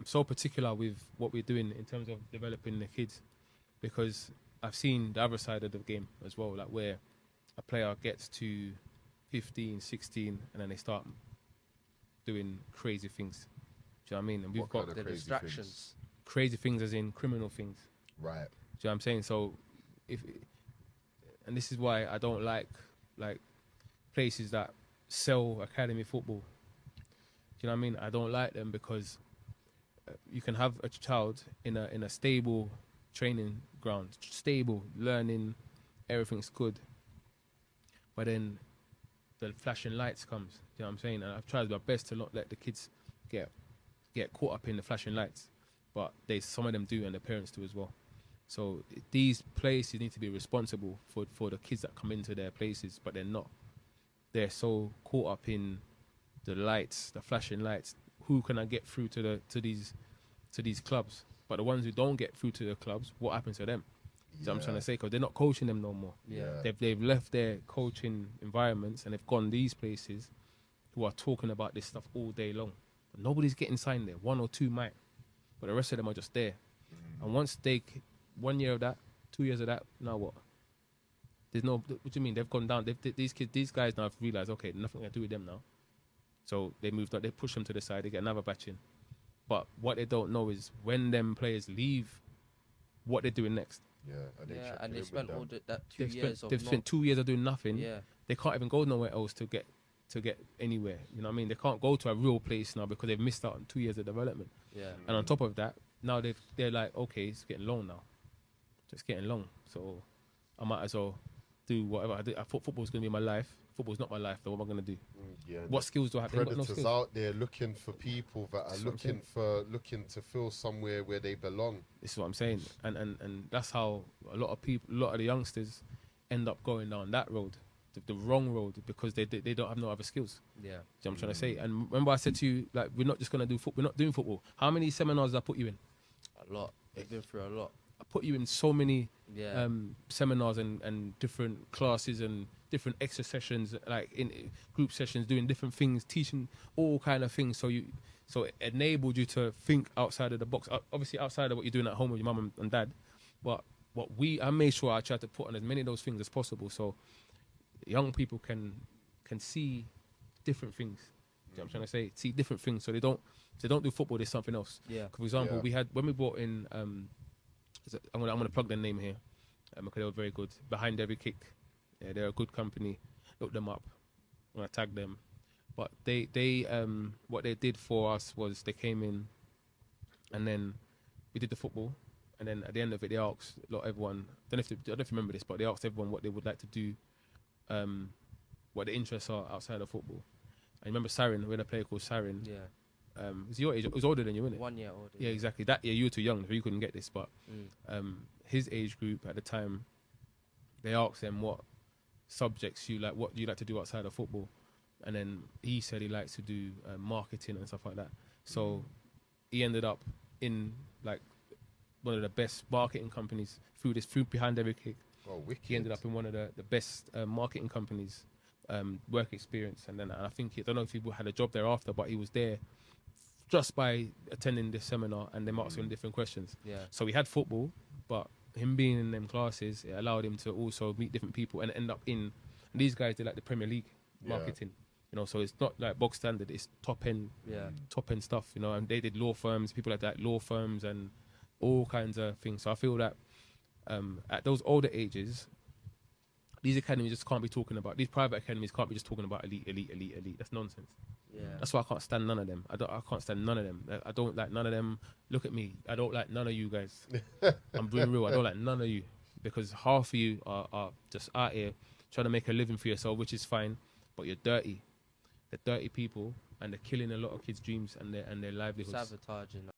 I'm so particular with what we're doing in terms of developing the kids, because I've seen the other side of the game as well, like where a player gets to 15, 16, and then they start doing crazy things. Do you know what I mean? And we've What got kind of The crazy distractions. things? crazy things as in criminal things. Right. Do you know what I'm saying? So, and this is why I don't like places that sell academy football. Do you know what I mean? I don't like them because you can have a child in a stable training ground, stable learning, everything's good, but then the flashing lights comes. Do you know what I'm saying? And I've tried my best to not let the kids get caught up in the flashing lights, but some of them do, and the parents do as well. So these places need to be responsible for the kids that come into their places, but they're not. They're so caught up in the lights, the flashing lights. Who can I get through to these clubs? But the ones who don't get through to the clubs, what happens to them? So I'm trying to say, because they're not coaching them no more. Yeah. They've left their coaching environments and they've gone these places who are talking about this stuff all day long. But nobody's getting signed there. 1 or 2 might, but the rest of them are just there. And once 1 year of that, 2 years of that, now what? There's no. What do you mean? They've gone down. These guys now have realized, okay, nothing to do with them now. So they moved up. They push them to the side. They get another batch in. But what they don't know is when them players leave, what they're doing next. Yeah. And they spent all that 2 They've years spent 2 years of doing nothing. Yeah. They can't even go nowhere else to get anywhere. You know what I mean? They can't go to a real place now because they've missed out on 2 years of development. Yeah. And on top of that, now they're like, okay, it's getting long now. It's getting long. So I might as well do whatever I do. I thought football's going to be my life. Football's not my life, though. What am I going to do? Yeah. What skills do I have? They've got no Predators skills. out there looking for people that That's are what I'm looking to fill somewhere where they belong. This is what I'm saying. And that's how a lot of the youngsters end up going down that road, the wrong road, because they don't have no other skills. Yeah. Do you know what I'm trying to say? And remember I said to you, like, we're not just going to do football. We're not doing football. How many seminars did I put you in? A lot. They've been through a lot. I put you in so many Yeah. seminars and different classes and different extra sessions, like in group sessions, doing different things, teaching all kind of things. So it enabled you to think outside of the box. Obviously outside of what you're doing at home with your mum and dad, but I made sure I tried to put on as many of those things as possible, so young people can see different things. You know what I'm trying to say? See different things, so they don't do football. There's something else. Yeah. For example, Yeah. we had when we brought in. I'm gonna plug their name here, because they were very good. Behind Every Kick, yeah, they're a good company. Look them up. I'm gonna tag them. But they what they did for us was they came in, and then we did the football, and then at the end of it they asked everyone. I don't know if you remember this, but they asked everyone what they would like to do, what the interests are outside of football. And remember Sarin, we had a player called Sarin. Yeah. Is your age? It was older than you, wasn't it? 1 year older. Yeah, exactly. That year you were too young, so you couldn't get this. But his age group at the time, they asked him what subjects you like, what do you like to do outside of football, and then he said he likes to do marketing and stuff like that. So he ended up in like one of the best marketing companies through Behind Every Kick. Oh, wicked. He ended up in one of the best marketing companies, work experience, and then I think I don't know if he had a job thereafter, but he was there just by attending this seminar and them asking him different questions. Yeah. So we had football, but him being in them classes, it allowed him to also meet different people and end up in. And these guys did like the Premier League marketing, you know. So it's not like box standard; it's top end stuff, you know. And they did law firms, people like that, law firms, and all kinds of things. So I feel that at those older ages, these academies just can't be talking about. These private academies can't be just talking about elite. That's nonsense. Yeah. That's why I can't stand none of them. I can't stand none of them. I don't like none of them. Look at me. I don't like none of you guys. I'm being real. I don't like none of you, because half of you are just out here trying to make a living for yourself, which is fine, but you're dirty. They're dirty people, and they're killing a lot of kids' dreams and their livelihoods. Sabotaging